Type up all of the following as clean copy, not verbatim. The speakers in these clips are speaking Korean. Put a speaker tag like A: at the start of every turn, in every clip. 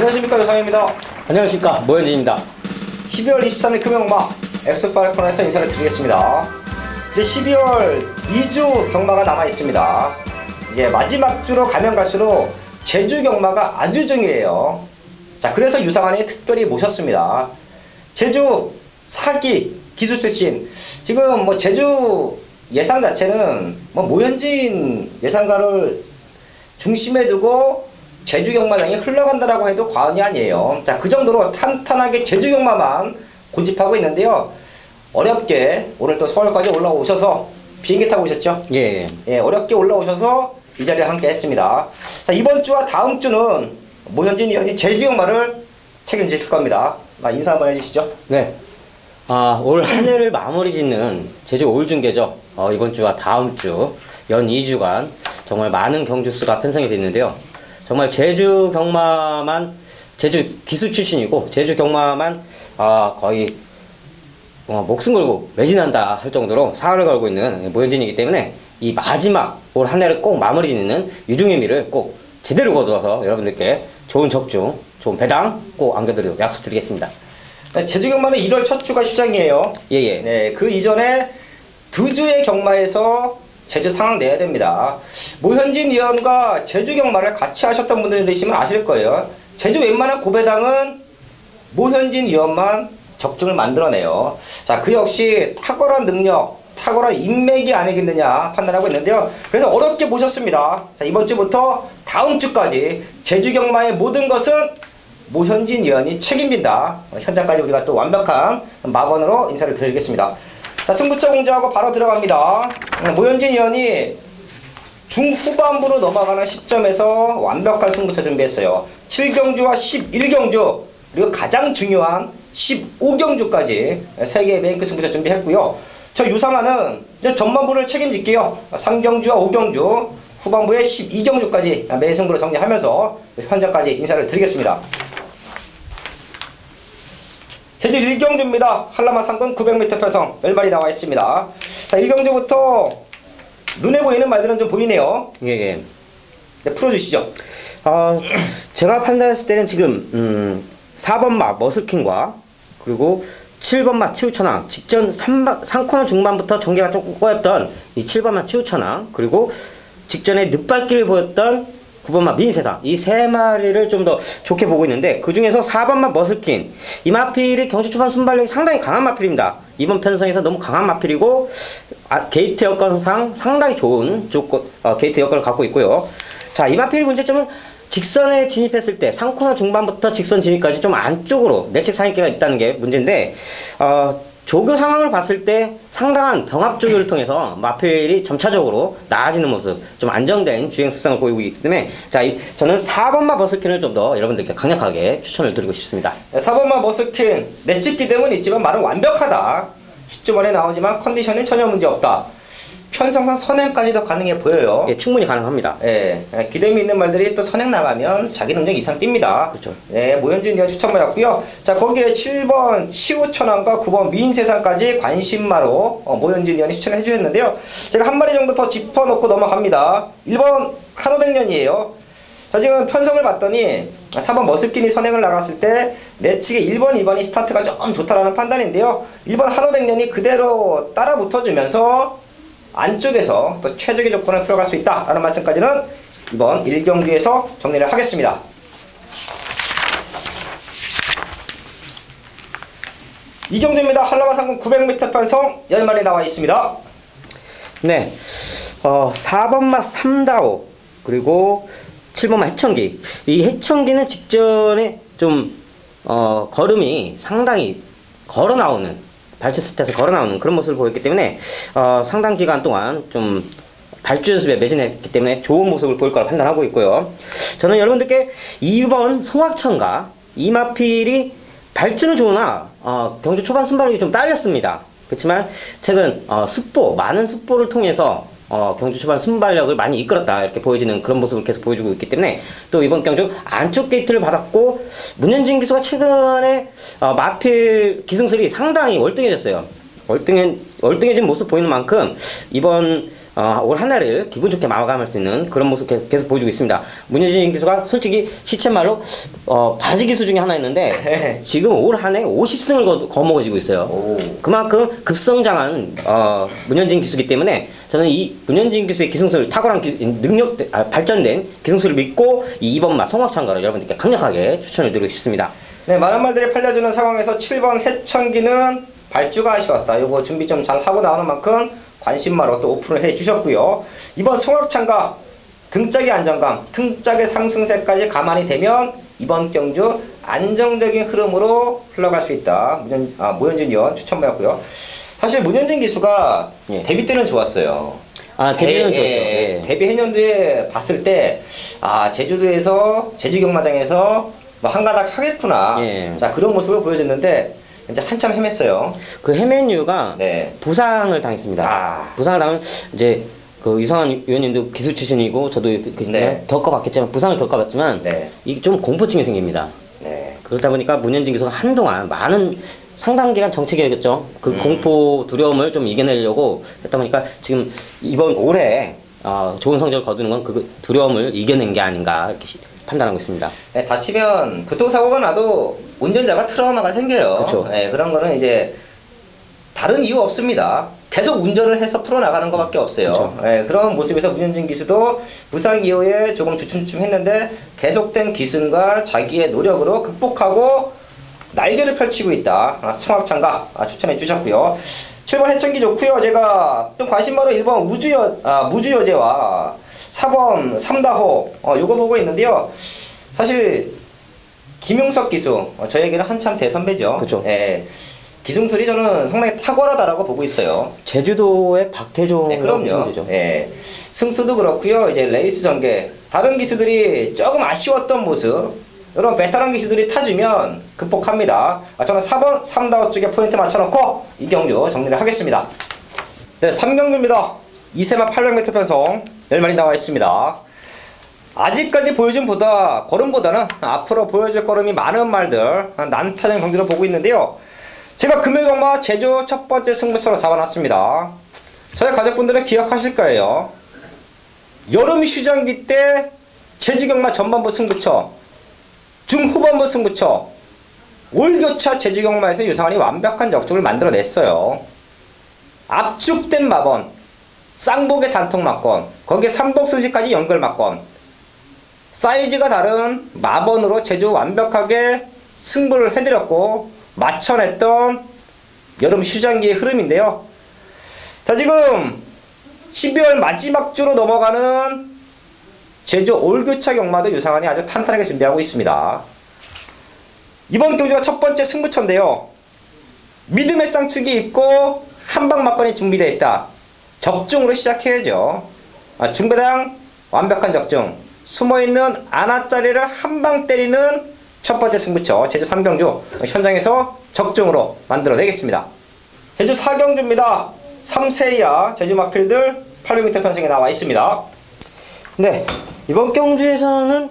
A: 안녕하십니까, 요상입니다.
B: 안녕하십니까, 모현진입니다.
A: 12월 23일 금요일마 엑소파이콘에서 인사를 드리겠습니다. 이제 12월 2주 경마가 남아 있습니다. 이제 마지막 주로 가면 갈수록 제주 경마가 아주 중요해요. 자, 그래서 유상한이 특별히 모셨습니다. 제주 사기 기수 출신. 지금 뭐 제주 예상 자체는 뭐 모현진 예상가를 중심에 두고 제주 경마장이 흘러간다라고 해도 과언이 아니에요. 자, 그 정도로 탄탄하게 제주 경마만 고집하고 있는데요. 어렵게 오늘 또 서울까지 올라오셔서 비행기 타고 오셨죠?
B: 예.
A: 어렵게 올라오셔서 이 자리에 함께 했습니다. 자, 이번 주와 다음 주는 모현진 의원이 제주 경마를 책임지실 겁니다. 인사 한번 해주시죠.
B: 네. 올 한 해를 마무리 짓는 제주 올중계죠. 이번 주와 다음 주, 연 2주간 정말 많은 경주수가 편성이 됐는데요. 정말 제주 경마만, 제주 기수 출신이고, 제주 경마만, 거의, 목숨 걸고 매진한다 할 정도로 사활을 걸고 있는 모현진이기 때문에 이 마지막 올 한 해를 꼭 마무리 짓는 유중의 미를 꼭 제대로 거두어서 여러분들께 좋은 적중, 좋은 배당 꼭 안겨드리도록 약속드리겠습니다.
A: 제주 경마는 1월 첫 주가 시작이에요. 네, 그 이전에 두 주의 경마에서 제주 상황 내야 됩니다. 모현진 의원과 제주 경마를 같이 하셨던 분들 계시면 아실 거예요. 제주 웬만한 고배당은 모현진 의원만 적중을 만들어내요. 자, 그 역시 탁월한 능력, 탁월한 인맥이 아니겠느냐 판단하고 있는데요. 그래서 어렵게 모셨습니다. 자, 이번 주부터 다음 주까지 제주 경마의 모든 것은 모현진 의원이 책임진다. 현장까지 우리가 또 완벽한 마번으로 인사를 드리겠습니다. 자, 승부처 공지하고 바로 들어갑니다. 모현진 의원이 중후반부로 넘어가는 시점에서 완벽한 승부처 준비했어요. 7경주와 11경주 그리고 가장 중요한 15경주까지 3개의 메인크 승부처 준비했고요. 저 유상한은 전반부를 책임질게요. 3경주와 5경주 후반부에 12경주까지 메인 승부를 정리하면서 현장까지 인사를 드리겠습니다. 제주 1경주입니다. 한라마 상권 900m 편성 10마리 나와 있습니다. 자, 1경주부터 눈에 보이는 말들은 좀 보이네요.
B: 예.
A: 네, 풀어주시죠.
B: 제가 판단했을 때는 지금 4번마 머스킹과 그리고 7번마 치우천왕, 직전 3코너 중반부터 전개가 조금 꼬였던 이 7번마 치우천왕, 그리고 직전에 늑발길을 보였던 9번마 민세상, 이 세 마리를 좀 더 좋게 보고 있는데, 그 중에서 4번마 머스킨, 이 마필이 경주 초반 순발력이 상당히 강한 마필입니다. 이번 편성에서 너무 강한 마필이고, 게이트 여건상 상당히 좋은 게이트 여건을 갖고 있고요. 자, 이 마필의 문제점은 직선에 진입했을 때 3코너 중반부터 직선 진입까지 좀 안쪽으로 내책 상위계가 있다는 게 문제인데, 조교 상황을 봤을 때 상당한 병합 조교를 통해서 마필이 점차적으로 나아지는 모습, 좀 안정된 주행 습성을 보이고 있기 때문에, 자, 저는 4번마 머스킨을 좀 더 여러분들께 강력하게 추천을 드리고 싶습니다.
A: 4번마 머스킨 내측 기대은 있지만 말은 완벽하다. 10주 만에 나오지만 컨디션에 전혀 문제 없다. 편성상 선행까지도 가능해 보여요.
B: 예, 충분히 가능합니다.
A: 기대미 있는 말들이 또 선행 나가면 자기 능력 이상 띱니다.
B: 그렇죠.
A: 모현진 의원 추천받았고요. 자, 거기에 7번 치우천왕과 9번 미인세상까지 관심마로 모현진 의원이 추천해 주셨는데요. 제가 한 마리 정도 더 짚어놓고 넘어갑니다. 1번 한오백년이에요. 자, 지금 편성을 봤더니 3번 머스킨이 선행을 나갔을 때 내측에 1번, 2번이 스타트가 좀 좋다라는 판단인데요. 1번 한오백년이 그대로 따라 붙어주면서 안쪽에서 또 최적의 조건을 풀어갈 수 있다라는 말씀까지는 이번 1경기에서 정리를 하겠습니다. 이경주입니다. 한라마 상권 900m 편성 10마리 나와 있습니다.
B: 네, 4번마 삼다오, 그리고 7번마 해천기. 이 해천기는 직전에 좀 걸음이 상당히 걸어 나오는, 발주 스탯에서 걸어 나오는 그런 모습을 보였기 때문에 상당 기간 동안 좀 발주 연습에 매진했기 때문에 좋은 모습을 보일 거라 판단하고 있고요. 저는 여러분들께 2번 송악천가, 이 마필이 발주는 좋으나 경주 초반 순발력이 좀 딸렸습니다. 그렇지만 최근 많은 습보를 통해서 경주 초반 순발력을 많이 이끌었다 이렇게 보여지는 그런 모습을 계속 보여주고 있기 때문에, 또 이번 경주 안쪽 게이트를 받았고 문현진 기수가 최근에 마필 기승술이 상당히 월등해졌어요. 월등해진 모습 보이는 만큼 이번 올 한 해를 기분 좋게 마감할 수 있는 그런 모습 계속 보여주고 있습니다. 문현진 기수가 솔직히 시쳇말로 바지 기수 중에 하나였는데 지금 올 한 해 50승을 거머쥐고 있어요.
A: 오.
B: 그만큼 급성장한 문현진 기수이기 때문에 저는 이 문현진 기수의 기승술 탁월한 능력 발전된 기승술을 믿고 이 2번마 송악창가를 여러분들께 강력하게 추천을 드리고 싶습니다.
A: 네, 많은 말들이 팔려주는 상황에서 7번 해천기는 발주가 아쉬웠다. 요거 준비 좀 잘 하고 나오는 만큼 관심마로 또 오픈을 해 주셨고요. 이번 송악창가 등짝의 안정감, 등짝의 상승세까지 감안이 되면 이번 경주 안정적인 흐름으로 흘러갈 수 있다. 모현진 위원 추천받았고요. 사실 문현진 기수가
B: 예.
A: 데뷔 때는 좋았어요.
B: 데뷔는 좋죠. 예.
A: 데뷔 해년도에 봤을 때 제주도에서 제주 경마장에서 뭐 한가닥 하겠구나.
B: 예.
A: 자, 그런 모습을 보여줬는데 이제 한참 헤맸어요.
B: 그 헤맨 이유가
A: 네.
B: 부상을 당했습니다. 부상을 당하면 이제 그 유성환 위원님도 기수 출신이고 저도
A: 네.
B: 겪어봤겠지만 부상을 겪어봤지만
A: 네.
B: 이게 좀 공포증이 생깁니다.
A: 네.
B: 그러다 보니까 문현진 기수가 한동안 많은 상당 기간 정체기였죠. 그 공포 두려움을 좀 이겨내려고 했다 보니까 지금 이번 올해 좋은 성적을 거두는 건 그 두려움을 이겨낸 게 아닌가 이렇게 판단하고 있습니다.
A: 네, 다치면 교통사고가 나도 운전자가 트라우마가 생겨요.
B: 그쵸.
A: 네, 그런 거는 이제 다른 이유 없습니다. 계속 운전을 해서 풀어나가는 것밖에 없어요. 네, 그런 모습에서 문현진 기수도 부상 이후에 조금 주춤주춤했는데 계속된 기승과 자기의 노력으로 극복하고 날개를 펼치고 있다. 송악창가 추천해 주셨고요. 7번 해천기 좋고요. 제가 좀 관심바로 1번 무주여제와 4번 삼다호 요거 보고 있는데요. 사실 김용석 기수 저에게는 한참 대선배죠.
B: 그쵸.
A: 예. 기승술이 저는 상당히 탁월하다라고 보고 있어요.
B: 제주도의 박태종
A: 네, 그럼요. 예. 승수도 그렇고요. 이제 레이스 전개 다른 기수들이 조금 아쉬웠던 모습 이런 베테랑 기수들이 타주면 극복합니다. 저는 4번 삼다호 쪽에 포인트 맞춰놓고 이 경주 정리를 하겠습니다. 네, 3경주입니다. 2세마 800m 편성 10마리 나와 있습니다. 아직까지 보여준 걸음보다는 앞으로 보여줄 걸음이 많은 말들 난타전 경주로 보고 있는데요. 제가 금요경마 제주 첫 번째 승부처로 잡아놨습니다. 저희 가족분들은 기억하실 거예요. 여름 휴장기 때 제주경마 전반부 승부처, 중후반부 승부처, 올교차 제주경마에서 유상환이 완벽한 역적을 만들어냈어요. 압축된 마번, 쌍복의 단통 막건, 거기에 삼복순시까지 연결 막건, 사이즈가 다른 마번으로 제주 완벽하게 승부를 해드렸고 맞춰냈던 여름 휴장기의 흐름인데요. 자, 지금 12월 마지막 주로 넘어가는 제주 올교차 경마도 유상환이 아주 탄탄하게 준비하고 있습니다. 이번 경주가 첫 번째 승부처인데요. 믿음의 쌍축이 있고 한방 막건이 준비되어 있다. 적중으로 시작해야죠. 중배당 완벽한 적중, 숨어있는 안아짜리를 한방 때리는 첫 번째 승부처 제주 3경주 현장에서 적중으로 만들어내겠습니다. 제주 4경주입니다. 3세 이하 제주 막필들 800m 편성에 나와 있습니다.
B: 네, 이번 경주에서는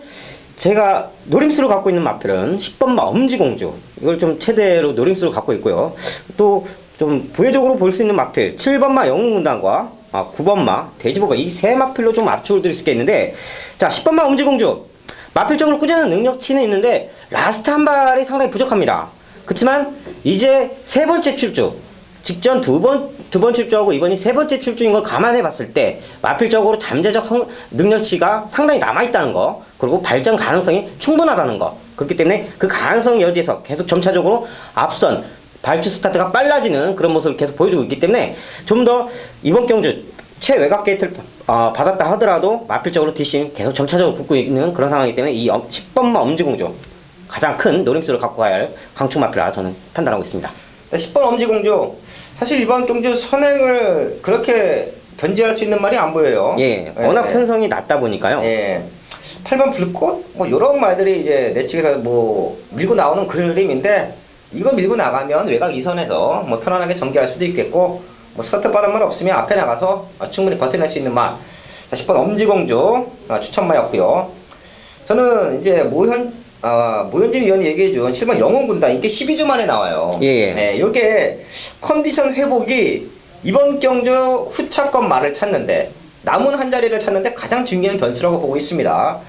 B: 제가 노림수를 갖고 있는 마필은 10번마 엄지공주, 이걸 좀 최대로 노림수를 갖고 있고요. 또 좀 부회적으로 볼 수 있는 마필 7번마 영웅군단과 9번마 돼지보가 이 세 마필로 좀 압축을 드릴 수 있겠는데, 자, 10번마 엄지공주 마필적으로 꾸준한 능력치는 있는데 라스트 한 발이 상당히 부족합니다. 그렇지만 이제 세 번째 출주, 직전 두 번 출주하고 이번이 세 번째 출주인 걸 감안해 봤을 때 마필적으로 잠재적 능력치가 상당히 남아있다는 거, 그리고 발전 가능성이 충분하다는 거, 그렇기 때문에 그 가능성 여지에서 계속 점차적으로 앞선 발주 스타트가 빨라지는 그런 모습을 계속 보여주고 있기 때문에 좀 더 이번 경주 최외곽 게이트를 받았다 하더라도 마필적으로 뒷심 계속 점차적으로 붙고 있는 그런 상황이기 때문에 이 10번마 엄지공주 가장 큰 노림수를 갖고 가야 할 강축 마필이라 저는 판단하고 있습니다.
A: 10번 엄지공주, 사실 이번 경주 선행을 그렇게 견지할 수 있는 말이 안 보여요.
B: 예, 워낙 편성이 낮다 보니까요.
A: 예. 8번 불꽃? 뭐 요런 말들이 이제 내 측에서 뭐 밀고 나오는 그림인데, 이거 밀고 나가면 외곽 2선에서 뭐 편안하게 전개할 수도 있겠고, 뭐 스타트 빠른 말 없으면 앞에 나가서 충분히 버텨낼 수 있는 말. 자, 10번 엄지공주 추천마였고요. 저는 이제 모현진 위원이 얘기해준 7번 영웅군단, 이게 12주 만에 나와요.
B: 예.
A: 네, 요게 컨디션 회복이 이번 경주 후차권 말을 찾는데 남은 한 자리를 찾는데 가장 중요한 변수라고 보고 있습니다.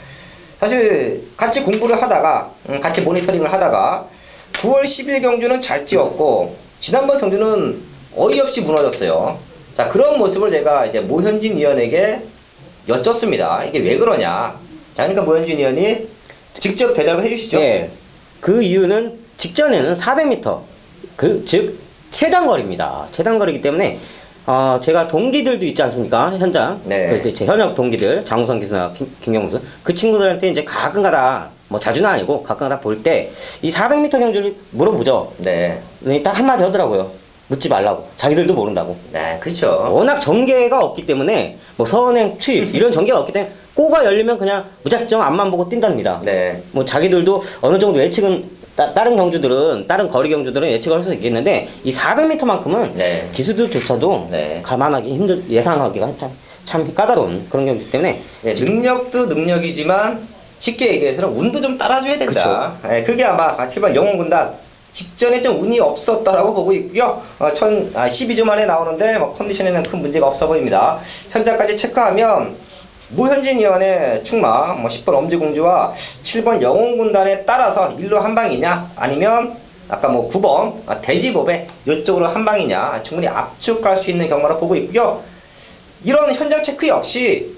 A: 사실 같이 공부를 하다가 같이 모니터링을 하다가 9월 10일 경주는 잘 뛰었고 지난번 경주는 어이없이 무너졌어요. 자, 그런 모습을 제가 이제 모현진 위원에게 여쭙습니다. 이게 왜 그러냐. 자, 그러니까 모현진 위원이 직접 대답을 해주시죠.
B: 예. 그 이유는 직전에는 400m, 즉 최단거리입니다. 최단거리이기 때문에 제가 동기들도 있지 않습니까? 현장.
A: 네.
B: 제 현역 동기들, 장우성 기수나 김경수. 그 친구들한테 이제 가끔가다, 뭐 자주는 아니고 가끔가다 볼 때 이 400m 경주를 물어보죠.
A: 네.
B: 딱 한마디 하더라고요. 묻지 말라고. 자기들도 모른다고.
A: 네, 그렇죠.
B: 워낙 전개가 없기 때문에 뭐 선행, 투입 이런 전개가 없기 때문에 꼬가 열리면 그냥 무작정 앞만 보고 뛴답니다.
A: 네.
B: 뭐 자기들도 어느 정도 예측은 다른 경주들은 다른 거리 경주들은 예측을 할 수 있겠는데 이 400m만큼은
A: 네.
B: 기수들조차도
A: 네.
B: 감안하기 예상하기가 참 까다로운 그런 경기 때문에
A: 네, 능력도 능력이지만 쉽게 얘기해서는 운도 좀 따라줘야 된다. 네, 그게 아마 7번 영웅군단 직전에 좀 운이 없었다라고 보고 있고요. 12주 만에 나오는데 뭐 컨디션에는 큰 문제가 없어 보입니다. 현장까지 체크하면 모현진 위원의 충마, 10번 엄지공주와 7번 영웅군단에 따라서 일로 한 방이냐, 아니면 아까 9번 대지법에 이쪽으로 한 방이냐, 충분히 압축할 수 있는 경마로 보고 있고요. 이런 현장 체크 역시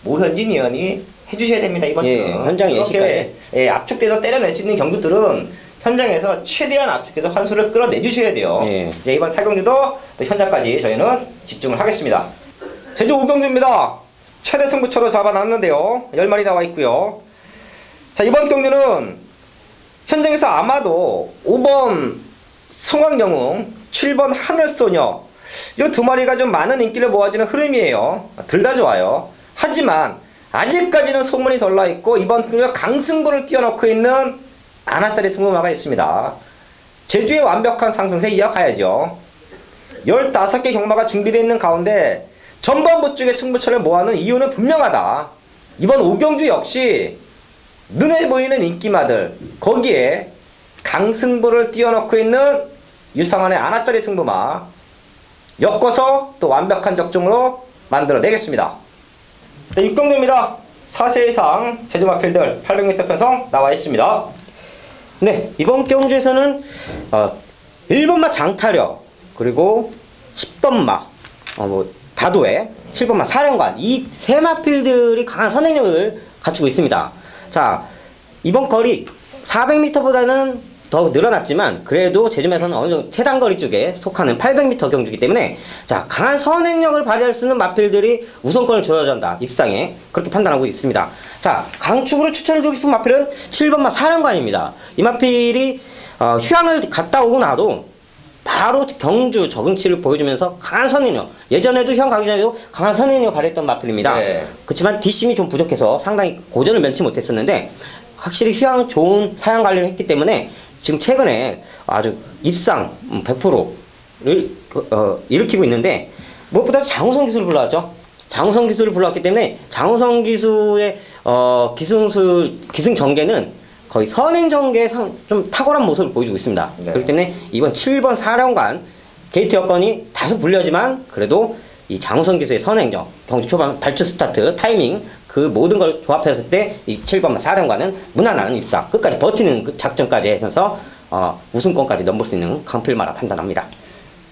A: 모현진 위원이 해주셔야 됩니다. 이번 주는.
B: 예, 현장 예시까지.
A: 예, 압축돼서 때려낼 수 있는 경주들은 현장에서 최대한 압축해서 환수를 끌어내주셔야 돼요.
B: 예.
A: 예, 이번 4경주도 또 현장까지 저희는 집중을 하겠습니다. 제주 5경주입니다. 최대 승부처로 잡아놨는데요. 10마리 나와 있고요. 자, 이번 경주는 현장에서 아마도 5번 성황영웅, 7번 하늘소녀 이 두 마리가 좀 많은 인기를 모아주는 흐름이에요. 둘 다 좋아요. 하지만 아직까지는 소문이 덜 나있고 이번 경주에 강승부를 띄워놓고 있는 아나짜리 승부마가 있습니다. 제주의 완벽한 상승세 이어가야죠. 15개 경마가 준비되어 있는 가운데 전반부 쪽에 승부처를 모아놓은 이유는 분명하다. 이번 5경주 역시 눈에 보이는 인기마들, 거기에 강승부를 띄워놓고 있는 유상환의 아나짜리 승부마 엮어서 또 완벽한 적중으로 만들어내겠습니다. 네, 6경주입니다. 4세 이상 제주마필들 800m 편성 나와 있습니다.
B: 네, 이번 경주에서는 1번마 장타력, 그리고 10번마 다도해, 7번마 사령관, 이 세 마필들이 강한 선행력을 갖추고 있습니다. 자, 이번 거리 400m보다는 더 늘어났지만 그래도 제주에서는 어느 정도 최단거리 쪽에 속하는 800m 경주이기 때문에 자, 강한 선행력을 발휘할 수 있는 마필들이 우선권을 줘야 한다. 입상에 그렇게 판단하고 있습니다. 자, 강축으로 추천해주고 싶은 마필은 7번마 사령관입니다. 이 마필이 휴양을 갔다 오고 나도 바로 경주 적응치를 보여주면서 강한 선행력, 예전에도 휴양 가기 전에도 강한 선행력을 발휘했던 마필입니다.
A: 네.
B: 그렇지만 뒷심이 좀 부족해서 상당히 고전을 면치 못했었는데 확실히 휴양 좋은 사양 관리를 했기 때문에 지금 최근에 아주 입상 100%를 일으키고 있는데 무엇보다 장우성 기수를 불러왔죠. 장우성 기수를 불러왔기 때문에 장우성 기수의 기승 전개는 거의 선행 전개에 좀 탁월한 모습을 보여주고 있습니다.
A: 네.
B: 그렇기 때문에 이번 7번 사령관 게이트 여건이 다소 불리하지만 그래도 이 장우성 기수의 선행력, 경주 초반 발주 스타트, 타이밍 그 모든 걸 조합했을 때 이 7번 사령관은 무난한 입상, 끝까지 버티는 그 작전까지 하면서 우승권까지 넘볼 수 있는 강필마라 판단합니다.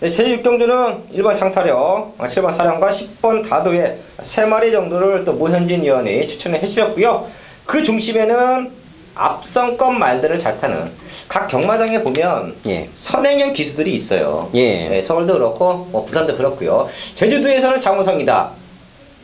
A: 네, 제6경주는 1번 장타력, 7번 사령관, 10번 다도의 3마리 정도를 또 모현진 위원이 추천을 해주셨고요. 그 중심에는 앞선권 말들을 잘 타는 각 경마장에 보면
B: 예.
A: 선행형 기수들이 있어요.
B: 예.
A: 네, 서울도 그렇고 부산도 그렇고요. 제주도에서는 장우성이다.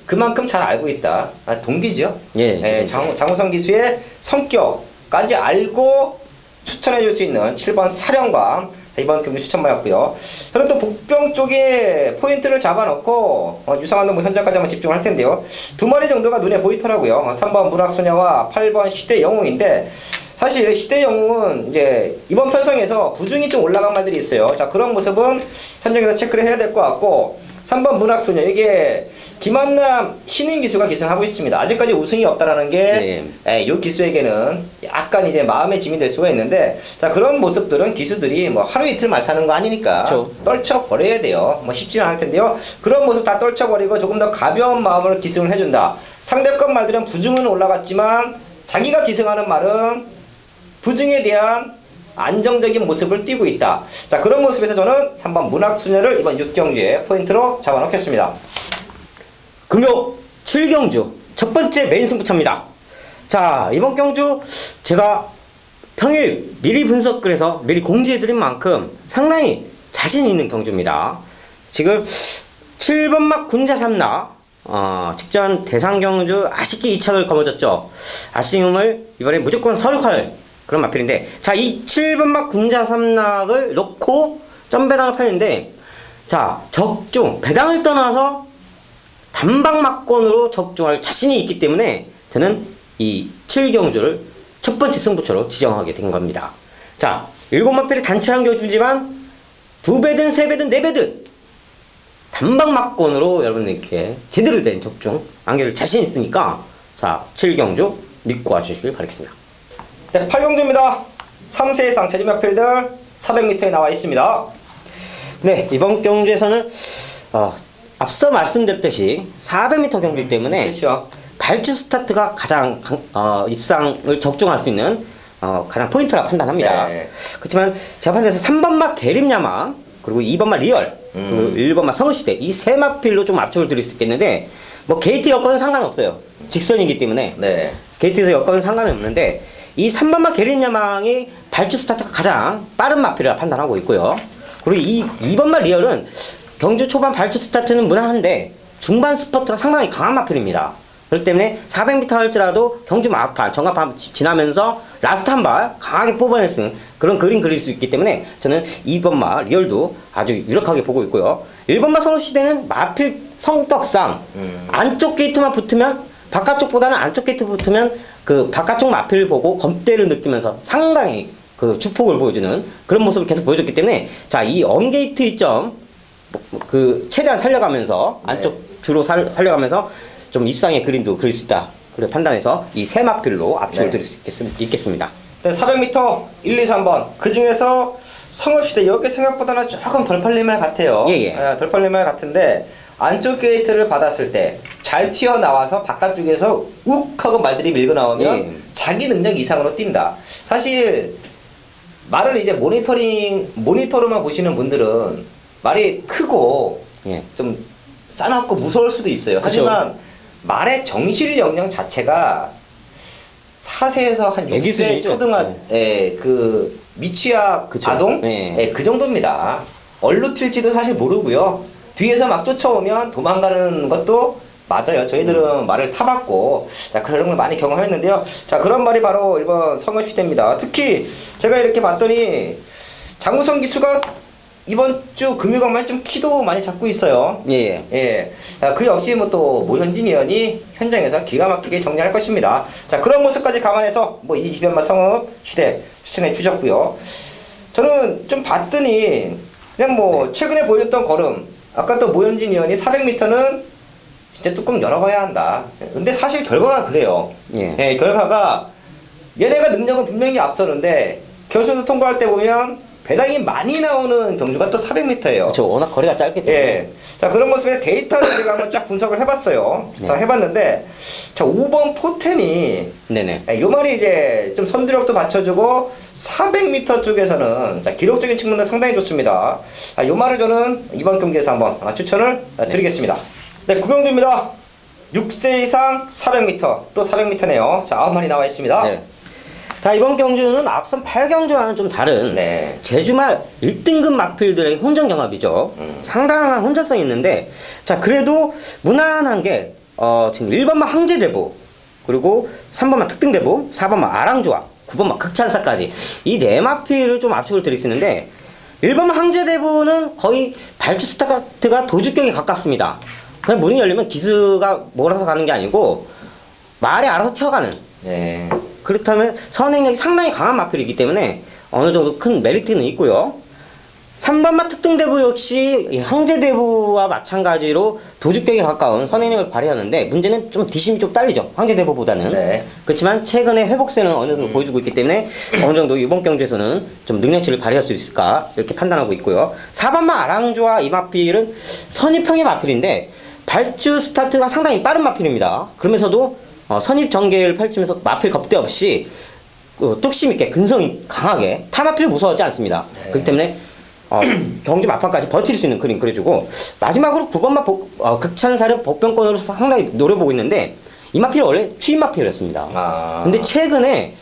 A: 그만큼 잘 알고 있다. 동기죠.
B: 예.
A: 네, 장우성 기수의 성격까지 알고 추천해 줄 수 있는 7번 사령관 이번 경기 추천받았고요. 저는 또 복병 쪽에 포인트를 잡아놓고 유상한 현장까지 한번 집중을 할 텐데요. 두 마리 정도가 눈에 보이더라고요. 3번 문학소녀와 8번 시대영웅인데 사실 시대영웅은 이제 이번 편성에서 부중이 좀 올라간 말들이 있어요. 자, 그런 모습은 현장에서 체크를 해야 될 것 같고 3번 문학소녀, 이게 김한남 신인 기수가 기승하고 있습니다. 아직까지 우승이 없다라는 게 이 기수에게는 약간 이제 마음의 짐이 될 수가 있는데, 자, 그런 모습들은 기수들이 뭐 하루 이틀 말타는 거 아니니까
B: 그쵸.
A: 떨쳐버려야 돼요. 뭐 쉽지는 않을 텐데요. 그런 모습 다 떨쳐버리고 조금 더 가벼운 마음으로 기승을 해준다. 상대권 말들은 부중은 올라갔지만 자기가 기승하는 말은 부중에 대한 안정적인 모습을 띄고 있다. 자, 그런 모습에서 저는 3번 문학소녀를 이번 6경주에 포인트로 잡아놓겠습니다.
B: 금요 7경주 첫 번째 메인 승부처입니다. 자, 이번 경주 제가 평일 미리 분석을 해서 미리 공지해드린 만큼 상당히 자신 있는 경주입니다. 지금 7번막 군자 삼나 직전 대상 경주 아쉽게 2착을 거머졌죠. 아쉬움을 이번에 무조건 서륙할 그런 마필인데, 자, 이 7번막 군자 삼락을 놓고 점배당을 펴는데, 자, 적중 배당을 떠나서 단박막권으로 적중할 자신이 있기 때문에 저는 이 7경주를 첫 번째 승부처로 지정하게 된 겁니다. 자, 7마필이 단출한 경주지만 2배든 3배든 4배든 단박막권으로 여러분들께 제대로 된 적중 안겨줄 자신 있으니까, 자, 7경주 믿고 와주시길 바라겠습니다.
A: 네, 8경주입니다. 3세 이상 체중마필들 400m에 나와 있습니다.
B: 네, 이번 경주에서는 앞서 말씀드렸듯이 400m 경주이기 때문에
A: 그렇죠.
B: 발주 스타트가 가장 입상을 적중할 수 있는 가장 포인트라 판단합니다.
A: 네.
B: 그렇지만 제가 판단해서 3번마 대림야망, 그리고 2번마 리얼, 그리고 1번마 성읍시대, 이 세 마필로 좀 압축을 드릴 수 있겠는데, 뭐 게이트 여건은 상관없어요. 직선이기 때문에
A: 네.
B: 게이트에서 여건은 상관이 없는데, 이 3번마 대림야망이 발주 스타트가 가장 빠른 마필이라 판단하고 있고요. 그리고 이 2번마 리얼은 경주 초반 발주 스타트는 무난한데 중반 스퍼트가 상당히 강한 마필입니다. 그렇기 때문에 400m 할지라도 경주 막판, 정합판 지나면서 라스트 한 발 강하게 뽑아낼 수 있는 그런 그림 그릴 수 있기 때문에 저는 2번마 리얼도 아주 유력하게 보고 있고요. 1번마 성읍시대는 마필 성격상 안쪽 게이트만 붙으면, 바깥쪽보다는 안쪽 게이트 붙으면 그 바깥쪽 마필을 보고 검대를 느끼면서 상당히 그 주폭을 보여주는 그런 모습을 계속 보여줬기 때문에, 자, 이 언게이트 이점 그 최대한 살려가면서 안쪽 주로 살려가면서 좀 입상의 그림도 그릴 수 있다. 그래 판단해서 이 세 마필로 압축을 드릴 수 있겠습니다.
A: 네, 400m 1, 2, 3번. 그 중에서 성읍시대, 여기 생각보다는 조금 덜 팔릴 말 같아요. 덜 팔릴 말 같은데, 안쪽 게이트를 받았을 때 잘 튀어나와서 바깥쪽에서 욱 하고 말들이 밀고 나오면 자기 능력 이상으로 뛴다. 사실 말을 이제 모니터로만 보시는 분들은 말이 크고 좀 싸납고 무서울 수도 있어요.
B: 그쵸.
A: 하지만 말의 정실 역량 자체가 4세에서 한 6세 초등학 그 미취학 아동 그 정도입니다. 얼로 튈지도 사실 모르고요. 뒤에서 막 쫓아오면 도망가는 것도 맞아요. 저희들은 말을 타봤고, 자, 그런 걸 많이 경험했는데요. 자, 그런 말이 바로 1번 성읍시대입니다. 특히 제가 이렇게 봤더니 장우성 기수가 이번 주 금요강만 좀 키도 많이 잡고 있어요. 자, 그 역시 뭐 또 모현진 의원이 현장에서 기가 막히게 정리할 것입니다. 자, 그런 모습까지 감안해서 뭐 이변마 성읍시대 추천해 주셨고요. 저는 좀 봤더니 그냥 뭐 최근에 보여줬던 걸음, 아까 또 모현진 의원이 400m는 진짜 뚜껑 열어봐야 한다. 근데 사실 결과가 그래요. 결과가 얘네가 능력은 분명히 앞서는데 결승도 통과할 때 보면 배당이 많이 나오는 경주가 또 400m예요.
B: 그렇죠. 워낙 거리가 짧기 때문에.
A: 자, 그런 모습에 데이터를 제가 한번 쫙 분석을 해봤어요. 다 해봤는데, 자, 5번 포텐이 요 말이 이제 좀 선두력도 받쳐주고 400m 쪽에서는 자, 기록적인 측면도 상당히 좋습니다. 요 말을 저는 이번 경기에서 한번 추천을 드리겠습니다. 네, 9경주입니다. 6세 이상 400m, 또 400m네요. 자, 9마리 나와 있습니다.
B: 자, 이번 경주는 앞선 8경주와는 좀 다른 제주말 1등급 마필들의 혼전 경합이죠. 상당한 혼전성이 있는데, 자, 그래도 무난한 게 지금 1번마 항제대부, 그리고 3번마 특등대부, 4번마 아랑조합, 9번마 극찬사까지 이 네 마필을 좀 압축을 드릴 수 있는데, 1번마 항제대부는 거의 발주 스타트가 도주격에 가깝습니다. 그냥 문이 열리면 기수가 몰아서 가는 게 아니고 말이 알아서 튀어가는. 그렇다면 선행력이 상당히 강한 마필이기 때문에 어느 정도 큰 메리트는 있고요. 3번마 특등대부 역시 이 항제대부와 마찬가지로 도주격에 가까운 선행력을 발휘하는데 문제는 좀 뒷심이 좀 딸리죠. 항제대부보다는.
A: 네.
B: 그렇지만 최근에 회복세는 어느 정도 보여주고 있기 때문에 어느 정도 이번 경주에서는 좀 능력치를 발휘할 수 있을까 이렇게 판단하고 있고요. 4번마 아랑조와 이 마필은 선입형의 마필인데 발주 스타트가 상당히 빠른 마필입니다. 그러면서도 선입 전개를 펼치면서 마필 겁대 없이 뚝심 있게 근성이 강하게 타마필을 무서워하지 않습니다.
A: 네.
B: 그렇기 때문에 경주 막판까지 버틸 수 있는 그림 그려주고 마지막으로 9번마 극찬사를 복병권으로 상당히 노려보고 있는데 이 마필은 원래 추임 마필이었습니다. 근데 최근에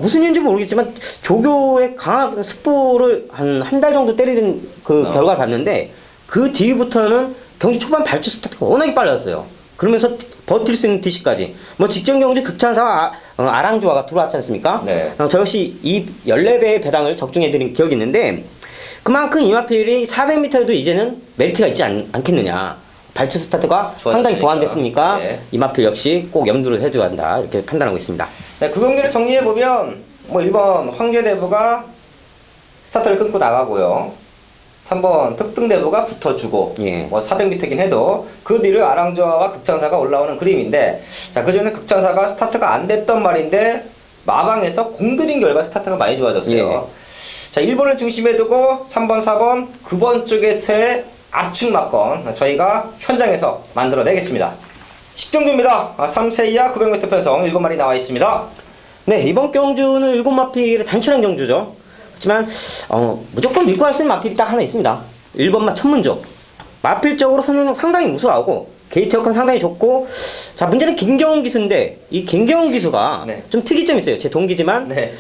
B: 무슨 이유인지 모르겠지만 조교의 강한 스포를 한 달 정도 때리는 그 결과를 봤는데 그 뒤부터는 경주 초반 발주 스타트가 워낙에 빨랐어요. 그러면서 버틸 수 있는 DC까지 뭐 직전 경주 극찬사와 아랑조아가 들어왔지 않습니까?
A: 네.
B: 저 역시 이 14배의 배당을 적중해드린 기억이 있는데 그만큼 이 마필이 400m에도 이제는 메리트가 있지 않겠느냐. 발주 스타트가 상당히 보완됐으니까
A: 네.
B: 이 마필 역시 꼭 염두를 해줘야 한다 이렇게 판단하고 있습니다.
A: 네, 그 경기를 정리해보면 뭐 1번 황제대부가 스타트를 끊고 나가고요. 3번 특등대부가 붙어주고
B: 예.
A: 뭐 400m긴 해도 그 뒤를 아랑조아와 극찬사가 올라오는 그림인데 자, 그전에 극찬사가 스타트가 안 됐던 말인데 마방에서 공들인 결과 스타트가 많이 좋아졌어요.
B: 예.
A: 자, 1번을 중심에 두고 3번, 4번, 9번 쪽에서의 압축 막건 저희가 현장에서 만들어내겠습니다. 10경주입니다. 3세 이하 900m 편성 7마리 나와 있습니다.
B: 네, 이번 경주는 7마필의 단촐한 경주죠. 그렇지만 무조건 믿고 할 수 있는 마필이 딱 하나 있습니다. 1번마 천문조. 마필적으로 선행력 상당히 우수하고 게이트 역할은 상당히 좋고 자 문제는 김경훈 기수인데 이 김경훈 기수가
A: 네.
B: 좀 특이점이 있어요. 제 동기지만
A: 네.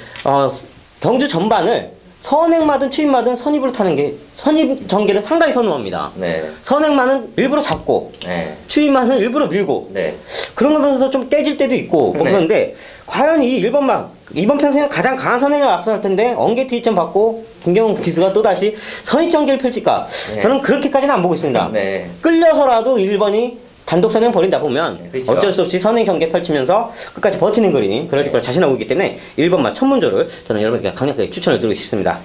B: 경주 전반을 선행마든 추임마든 선입으로 타는 게 선입 전개를 상당히 선호합니다.
A: 네.
B: 선행마는 일부러 잡고
A: 네.
B: 추임마는 일부러 밀고
A: 네.
B: 그런 거 보면서 좀 깨질 때도 있고 뭐
A: 네.
B: 그런데 과연 이 1번마 이번 편성에 가장 강한 선행을 앞서갈 텐데 엉개 T점 받고 김경훈 기수가 또다시 선입 전개를 펼칠까?
A: 네.
B: 저는 그렇게까지는 안 보고 있습니다.
A: 네.
B: 끌려서라도 1번이 단독 선행 벌인다 보면
A: 네, 그렇죠.
B: 어쩔 수 없이 선행 전개 펼치면서 끝까지 버티는 그림 그려줄 걸 자신하고 있기 때문에 1번마 천문조를 저는 여러분께 강력하게 추천을 드리고 싶습니다.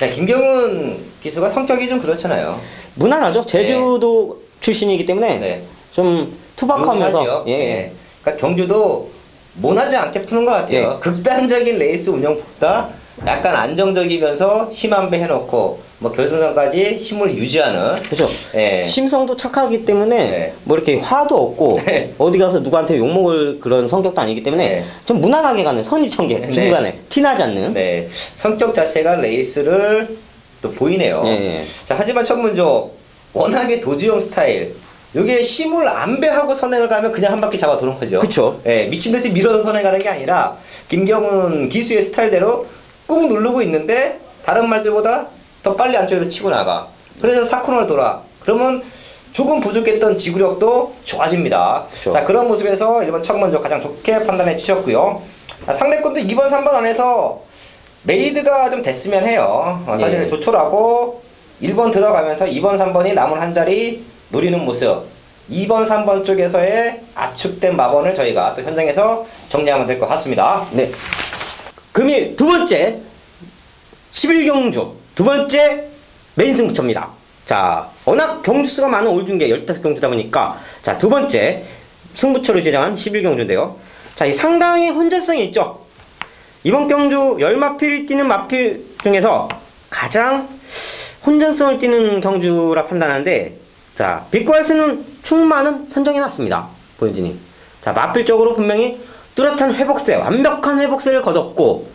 A: 네, 김경훈 기수가 성격이 좀 그렇잖아요.
B: 무난하죠. 제주도 출신이기 때문에
A: 네.
B: 좀 투박하면서
A: 용하죠.
B: 예.
A: 네. 그러니까 경주도 모나지 않게 푸는 것 같아요.
B: 예.
A: 극단적인 레이스 운영보다 약간 안정적이면서 힘 한 배 해놓고 뭐 결승선까지 힘을 유지하는.
B: 그렇죠.
A: 예.
B: 심성도 착하기 때문에
A: 네.
B: 뭐 이렇게 화도 없고
A: 네.
B: 어디 가서 누구한테 욕먹을 그런 성격도 아니기 때문에
A: 네.
B: 좀 무난하게 가는 선입전개
A: 네.
B: 중간에 티나지 않는
A: 네. 성격 자체가 레이스를 또 보이네요.
B: 예.
A: 자, 하지만 천문조 워낙에 도주형 스타일. 이게 힘을 안배하고 선행을 가면 그냥 한 바퀴 잡아 도는 거죠.
B: 그쵸.
A: 예, 미친 듯이 밀어서 선행하는 게 아니라 김경훈 기수의 스타일대로 꾹 누르고 있는데 다른 말들보다 더 빨리 안쪽에서 치고 나가. 그래서 4코너를 돌아. 그러면 조금 부족했던 지구력도 좋아집니다.
B: 그쵸.
A: 자, 그런 모습에서 1번 천문조 가장 좋게 판단해 주셨고요. 상대권도 2번, 3번 안에서 메이드가 좀 됐으면 해요. 사실
B: 예.
A: 조촐하고 1번 들어가면서 2번, 3번이 남은 한 자리 노리는 모습. 2번, 3번 쪽에서의 압축된 마번을 저희가 또 현장에서 정리하면 될 것 같습니다.
B: 네. 금일 두 번째 11경주 두 번째 메인 승부처입니다. 자, 워낙 경주수가 많은 올중계 15경주다 보니까 자, 두 번째 승부처로 지정한 11경주인데요. 자, 이 상당히 혼전성이 있죠. 이번 경주 10마필 뛰는 마필 중에서 가장 혼전성을 띠는 경주라 판단하는데 자, 빅과일스는 충만은 선정해놨습니다. 보현진이. 자, 마필적으로 분명히 뚜렷한 회복세, 완벽한 회복세를 거뒀고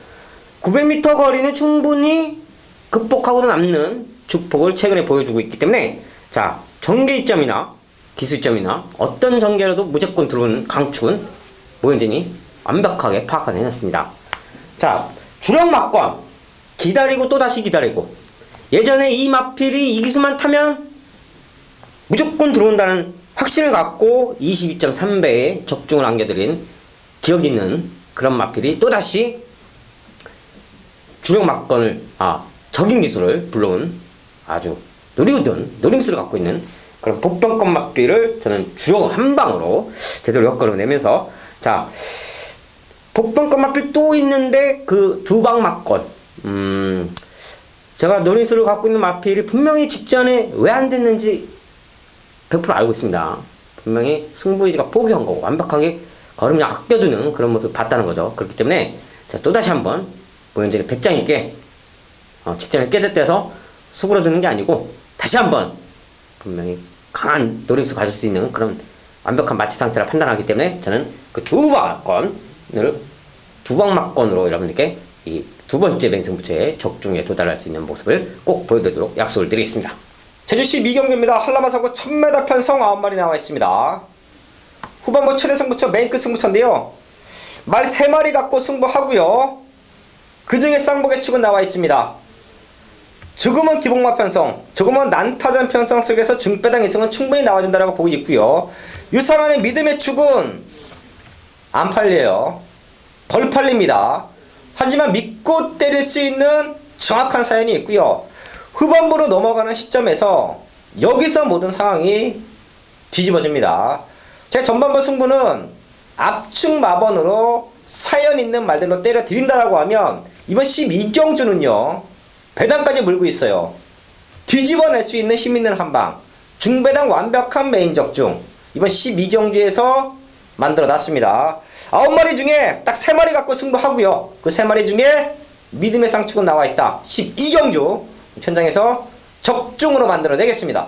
B: 900m 거리는 충분히 극복하고 남는 축폭을 최근에 보여주고 있기 때문에 자, 전개 이점이나 기술점이나 어떤 전개라도 무조건 들어오는 강축은 모현진이 완벽하게 파악해냈습니다. 자, 주력 막권 기다리고 또다시 기다리고 예전에 이 마필이 이 기수만 타면 무조건 들어온다는 확신을 갖고 22.3배의 적중을 안겨드린 기억이 있는 그런 마필이 또다시 주력 막건을 적인 기술을 불러온 아주 노림수를 갖고 있는 그런 복병권 마필을 저는 주력 한 방으로 제대로 엮어내면서 내면서 자, 복병권 마필 또 있는데 그 두 방 막건 제가 노리수를 갖고 있는 마필이 분명히 직전에 왜 안 됐는지 100% 알고 있습니다. 분명히 승부 의지가 포기한 거고 완벽하게 걸음이 아껴두는 그런 모습을 봤다는 거죠. 그렇기 때문에 제가 또다시 한번 모현진이 배짱 있게 직전에 깨졌대서 수그러드는 게 아니고 다시 한번 분명히 강한 노림수 가질 수 있는 그런 완벽한 마취 상태라 판단하기 때문에 저는 그 두방막건으로 여러분들께 이 두 번째 맹승부처의 적중에 도달할 수 있는 모습을 꼭 보여드리도록 약속을 드리겠습니다.
A: 제주시 미경주입니다. 한라마사고 1000m 편성 9마리 나와 있습니다. 후반부 최대 승부처 메인끝 승부처인데요. 말 3마리 갖고 승부하고요. 그 중에 쌍복의 축은 나와 있습니다. 조금은 기복마 편성, 조금은 난타전 편성 속에서 중배당 이승은 충분히 나와준다라고 보고 있고요. 유상한의 믿음의 축은 안 팔려요. 덜 팔립니다. 하지만 믿고 때릴 수 있는 정확한 사연이 있고요. 후반부로 넘어가는 시점에서 여기서 모든 상황이 뒤집어집니다. 제 전반부 승부는 압축 마번으로 사연 있는 말들로 때려 드린다라고 하면 이번 12경주는요. 배당까지 물고 있어요. 뒤집어낼 수 있는 힘있는 한방. 중배당 완벽한 메인 적중. 이번 12경주에서 만들어 놨습니다. 9마리 중에 딱 3마리 갖고 승부하고요. 그 3마리 중에 믿음의 쌍축은 나와 있다. 12경주 현장에서 적중으로 만들어 내겠습니다.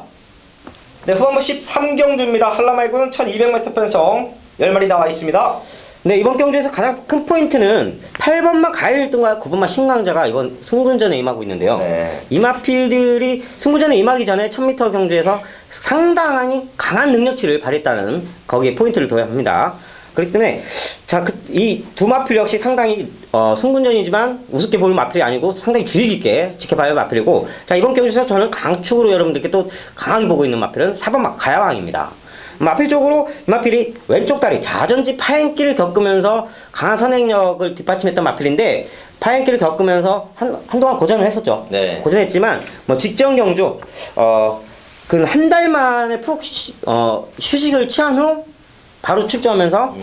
A: 네, 후반부 13경주입니다. 한라말군 1200m 편성 10마리 나와 있습니다.
B: 네, 이번 경주에서 가장 큰 포인트는 8번마 가일 1등과 9번마 신강자가 이번 승군전에 임하고 있는데요.
A: 네.
B: 이 마필들이 승군전에 임하기 전에 1000m 경주에서 상당히 강한 능력치를 발휘했다는 거기에 포인트를 둬야 합니다. 그렇기 때문에 이 두 마필 역시 상당히 승군전이지만 우습게 보는 마필이 아니고 상당히 주의 깊게 지켜봐야 할 마필이고, 자, 이번 경주에서 저는 강축으로 여러분들께 또 강하게 보고 있는 마필은 4번마 가야왕입니다. 마필 쪽으로 이 마필이 왼쪽 다리 자전지 파행기를 겪으면서 강한 선행력을 뒷받침했던 마필인데, 파행기를 겪으면서 한동안 고전을 했었죠.
A: 네.
B: 고전했지만 뭐 직전 경주 그 한 달 만에 푹 휴식을 취한 후 바로 출전하면서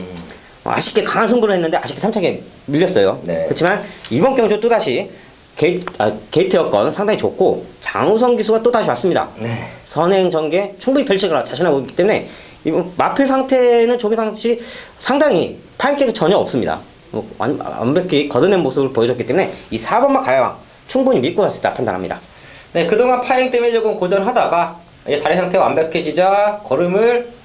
B: 아쉽게 강한 승부를 했는데 아쉽게 3차게 밀렸어요.
A: 네.
B: 그렇지만 이번 경주 또다시 게이트 여건 상당히 좋고 장우성 기수가 또다시 왔습니다.
A: 네.
B: 선행 전개 충분히 펼치거나 자신하고 있기 때문에 이번 마필 상태는 조기 상시 상당히 파행기가 전혀 없습니다. 완벽히 걷어낸 모습을 보여줬기 때문에 이 4번마 가야왕 충분히 믿고 갈 수 있다 판단합니다.
A: 네, 그동안 파행 때문에 조금 고전하다가 이제 다리 상태가 완벽해지자 걸음을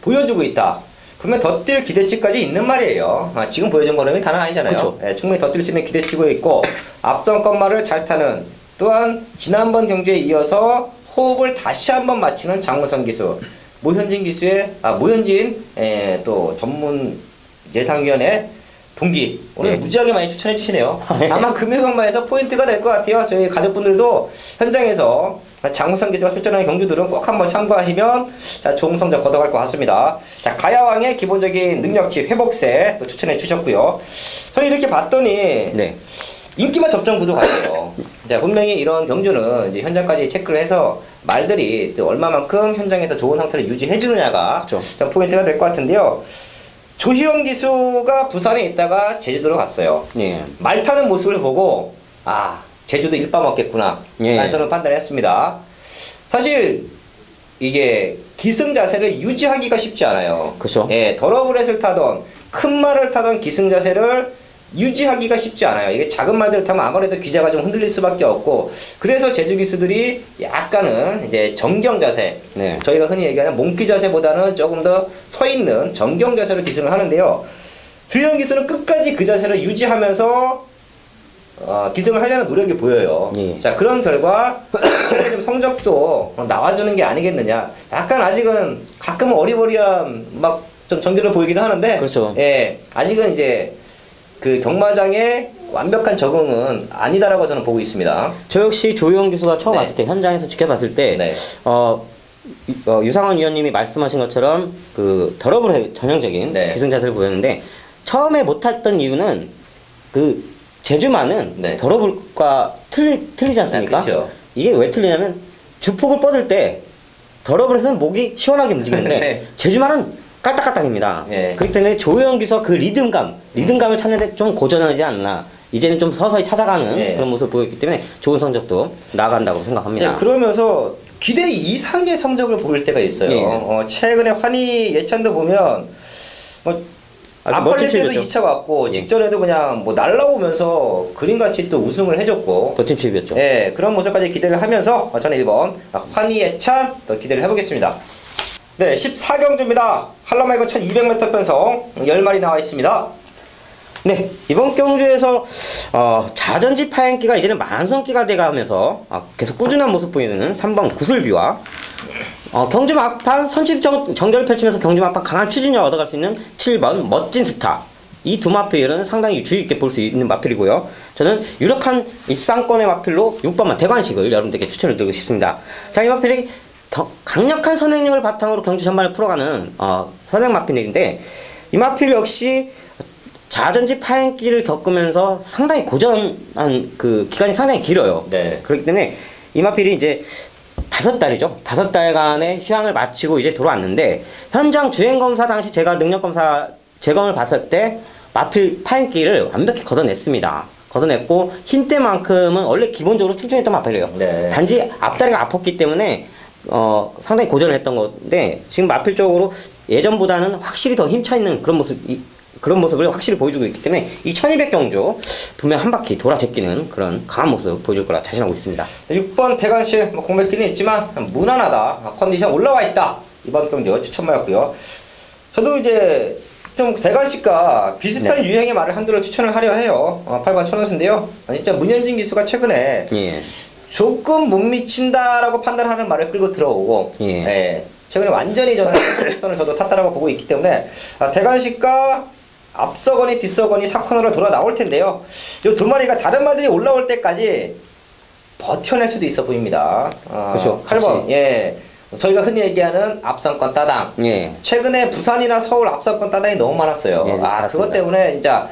A: 보여주고 있다. 그러면 더 뛸 기대치까지 있는 말이에요. 지금 보여준 걸음이 다는 아니잖아요. 네, 충분히 더 뛸 수 있는 기대치고 있고, 앞선 것말을 잘 타는, 또한 지난번 경주에 이어서 호흡을 다시 한번 맞추는 장우성 기수, 모현진 또 전문 예상위원회 동기 오늘
B: 네.
A: 무지하게 많이 추천해 주시네요. 아마 금요경마에서 포인트가 될 것 같아요. 저희 가족분들도 현장에서 장우성 기수가 출전하는 경주들은 꼭 한번 참고하시면 자, 좋은 성적 거둬갈 것 같습니다. 자, 가야왕의 기본적인 능력치 회복세 또 추천해 주셨고요. 저는 이렇게 봤더니
B: 네.
A: 인기만 접전 구도 같아요. 자, 분명히 이런 경주는 이제 현장까지 체크를 해서 말들이 얼마만큼 현장에서 좋은 상태를 유지해 주느냐가 참 포인트가 될 것 같은데요. 조희원 기수가 부산에 있다가 제주도로 갔어요.
B: 예.
A: 말 타는 모습을 보고 제주도 일바 먹겠구나 라는 저는 판단했습니다. 사실 이게 기승 자세를 유지하기가 쉽지 않아요.
B: 그렇죠.
A: 예, 더러브렛을 타던 큰 말을 타던 기승 자세를 유지하기가 쉽지 않아요. 이게 작은 말들을 타면 아무래도 귀자가 좀 흔들릴 수밖에 없고, 그래서 제주 기수들이 약간은 이제 정경 자세,
B: 네.
A: 저희가 흔히 얘기하는 몽키 자세보다는 조금 더 서 있는 정경 자세로 기승을 하는데요. 주현 기수는 끝까지 그 자세를 유지하면서 기승을 하려는 노력이 보여요.
B: 예.
A: 자, 그런 결과 좀 성적도 나와주는 게 아니겠느냐. 약간 아직은 가끔은 어리버리한 막 좀 전개를 보이기는 하는데,
B: 그렇죠.
A: 예, 아직은 이제 그 경마장의 완벽한 적응은 아니다라고 저는 보고 있습니다.
B: 저 역시 조희원 기수가 처음
A: 네.
B: 왔을 때 현장에서 지켜봤을 때
A: 네.
B: 유상원 위원님이 말씀하신 것처럼 그 더러블의 전형적인
A: 네.
B: 기승 자세를 보였는데, 처음에 못했던 이유는 그 제주만은
A: 네.
B: 더러블과 틀리지 않습니까?
A: 그렇죠.
B: 이게 왜 틀리냐면 주폭을 뻗을 때 더러블에서는 목이 시원하게 움직이는데
A: 네.
B: 제주만은 깔딱깔딱입니다.
A: 네.
B: 그렇기 때문에 조희원 기수가 그 리듬감을 찾는데 좀 고전하지 않나, 이제는 좀 서서히 찾아가는
A: 예.
B: 그런 모습을 보였기 때문에 좋은 성적도 나간다고 생각합니다.
A: 예, 그러면서 기대 이상의 성적을 보일 때가 있어요.
B: 예.
A: 최근에 환희 예찬도 보면 뭐
B: 아주
A: 안
B: 멋진
A: 팔릴 때도
B: 출입이었죠.
A: 2차 왔고
B: 예.
A: 직전에도 그냥 뭐 날라오면서 그림같이 또 우승을 해줬고
B: 멋진 출입이었죠.
A: 예, 그런 모습까지 기대를 하면서 저는 1번 환희 예찬 또 기대를 해보겠습니다. 네, 14경주입니다. 한라마이거 1200m 편성 10마리 나와 있습니다.
B: 네, 이번 경주에서 자전지 파행기가 이제는 만성기가 돼가면서 계속 꾸준한 모습 보이는 3번 구슬비와 경주 막판 선취 정결을 펼치면서 경주 막판 강한 추진력 얻어갈 수 있는 7번 멋진 스타. 이 두 마필은 상당히 주의 있게 볼 수 있는 마필이고요. 저는 유력한 입상권의 마필로 6번만 대관식을 여러분들께 추천을 드리고 싶습니다. 자, 이 마필이 더 강력한 선행력을 바탕으로 경주 전반을 풀어가는 선행 마필인데, 이 마필 역시 자전지 파행기를 겪으면서 상당히 고전한 그 기간이 상당히 길어요.
A: 네.
B: 그렇기 때문에 이 마필이 이제 5달이죠. 5달간의 휴양을 마치고 이제 돌아왔는데, 현장 주행검사 당시 제가 능력검사 재검을 봤을 때 마필 파행기를 완벽히 걷어냈습니다. 걷어냈고 힘때만큼은 원래 기본적으로 출중했던 마필이에요.
A: 네.
B: 단지 앞다리가 아팠기 때문에 상당히 고전을 했던 건데, 지금 마필적으로 예전보다는 확실히 더 힘차 있는 그런 모습을 확실히 보여주고 있기 때문에 이 1200경주 분명 한 바퀴 돌아 제끼는 그런 강한 모습 보여줄 거라 자신하고 있습니다.
A: 6번 대관식 공백기는 있지만 무난하다, 컨디션 올라와 있다, 이번 경주 추천마였고요. 저도 이제 좀 대관식과 비슷한
B: 네.
A: 유행의 말을 한두를 추천을 하려 해요. 8번 천원수인데요. 진짜 문현진 기수가 최근에
B: 예.
A: 조금 못 미친다라고 판단하는 말을 끌고 들어오고,
B: 예.
A: 예, 최근에 완전히 저는 선을 저도 탔다라고 보고 있기 때문에 대관식과 앞서거니 뒤서거니 4코너로 돌아 나올 텐데요. 이 두 마리가 다른 말들이 올라올 때까지 버텨낼 수도 있어 보입니다.
B: 그렇죠.
A: 8번, 예, 저희가 흔히 얘기하는 앞선권 따당.
B: 예.
A: 최근에 부산이나 서울 앞선권 따당이 너무 많았어요.
B: 예,
A: 그것
B: 맞습니다.
A: 때문에 진짜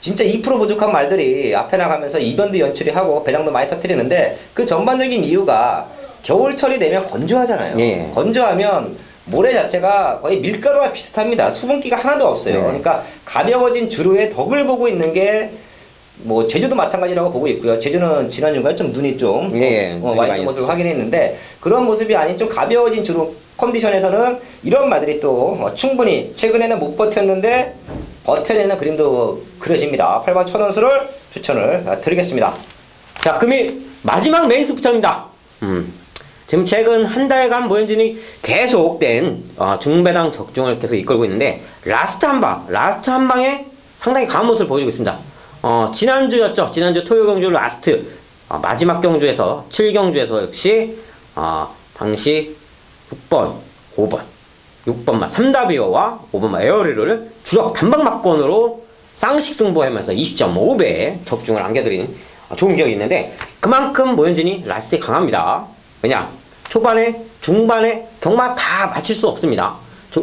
A: 2% 부족한 말들이 앞에 나가면서 이변도 연출이 하고 배당도 많이 터뜨리는데, 그 전반적인 이유가 겨울철이 되면 건조하잖아요.
B: 예.
A: 건조하면 모래 자체가 거의 밀가루와 비슷합니다. 수분기가 하나도 없어요.
B: 네.
A: 그러니까 가벼워진 주로의 덕을 보고 있는 게 뭐 제주도 마찬가지라고 보고 있고요. 제주는 지난주가 좀 눈이 좀
B: 예,
A: 와
B: 많이
A: 있는 모습을
B: 왔어요.
A: 확인했는데, 그런 모습이 아닌 좀 가벼워진 주로 컨디션에서는 이런 말들이 또 충분히 최근에는 못 버텼는데 버텨내는 그림도 그려집니다. 8번 천원수를 추천을 드리겠습니다.
B: 자, 금일 마지막 메인 스포츠입니다. 지금 최근 한 달간 모현진이 계속된 중배당 적중을 계속 이끌고 있는데, 라스트 한 방에 상당히 강한 모습을 보여주고 있습니다. 지난주였죠. 지난주 토요 경주 라스트 마지막 경주에서 7경주에서 역시 당시 6번, 5번, 6번마 3다비어와 5번마 에어리를 주력 단박 막건으로 쌍식 승부하면서 20.5배의 적중을 안겨드린 좋은 기억이 있는데, 그만큼 모현진이 라스트에 강합니다. 왜냐? 초반에, 중반에 경마 다 맞출 수 없습니다.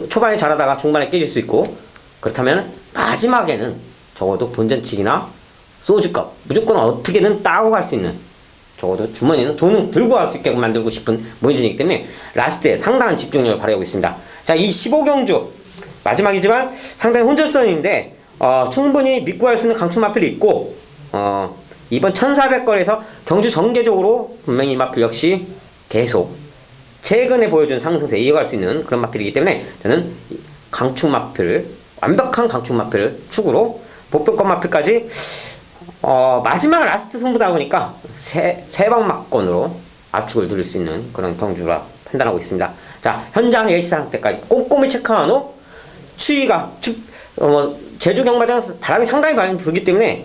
B: 초반에 잘하다가 중반에 깨질 수 있고, 그렇다면 마지막에는 적어도 본전치기나 소주값 무조건 어떻게든 따고 갈 수 있는, 적어도 주머니는 돈은 들고 갈 수 있게 만들고 싶은 모현진이기 때문에 라스트에 상당한 집중력을 발휘하고 있습니다. 자, 이 15경주 마지막이지만 상당히 혼절선인데 충분히 믿고 갈 수 있는 강추 마필이 있고, 이번 1400거리에서 경주 전개적으로 분명히 이 마필 역시 계속 최근에 보여준 상승세 이어갈 수 있는 그런 마필이기 때문에 저는 강축 마필, 완벽한 강축 마필을 축으로 복병권 마필까지 마지막 라스트 승부다 보니까 세방 막건으로 압축을 누릴 수 있는 그런 경주라 판단하고 있습니다. 자, 현장 예시 상태까지 꼼꼼히 체크한 후 추위가 제주 경마장에서 바람이 상당히 많이 불기 때문에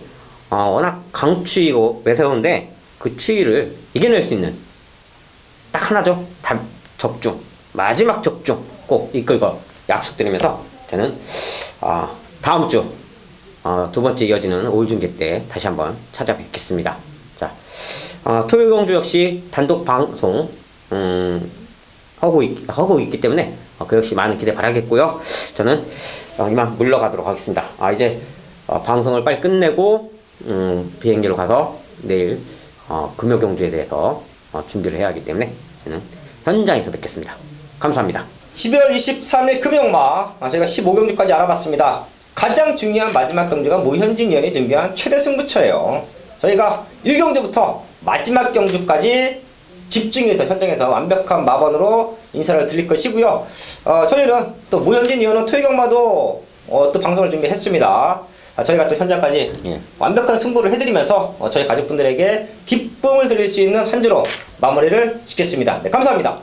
B: 워낙 강추위고 매서운데 그 추위를 이겨낼 수 있는 딱 하나죠. 적중, 마지막 적중 꼭 이끌고 약속드리면서 저는 다음 주 두 번째 이어지는 올중계 때 다시 한번 찾아뵙겠습니다. 자, 토요일경주 역시 단독 방송 하고 있기 때문에 그 역시 많은 기대 바라겠고요. 저는 이만 물러가도록 하겠습니다. 이제 방송을 빨리 끝내고 비행기로 가서 내일 금요경주에 대해서 준비를 해야 하기 때문에 저는 현장에서 뵙겠습니다. 감사합니다.
A: 12월 23일 금요일마 저희가 15경주까지 알아봤습니다. 가장 중요한 마지막 경주가 모현진 위원이 준비한 최대 승부처예요. 저희가 1경주부터 마지막 경주까지 집중해서 현장에서 완벽한 마번으로 인사를 드릴 것이고요. 저희는 또 모현진 위원은 토요경마도 또 방송을 준비했습니다. 저희가 또 현장까지 완벽한 승부를 해드리면서 저희 가족분들에게 기쁨을 드릴 수 있는 한 주로 마무리를 짓겠습니다. 네, 감사합니다.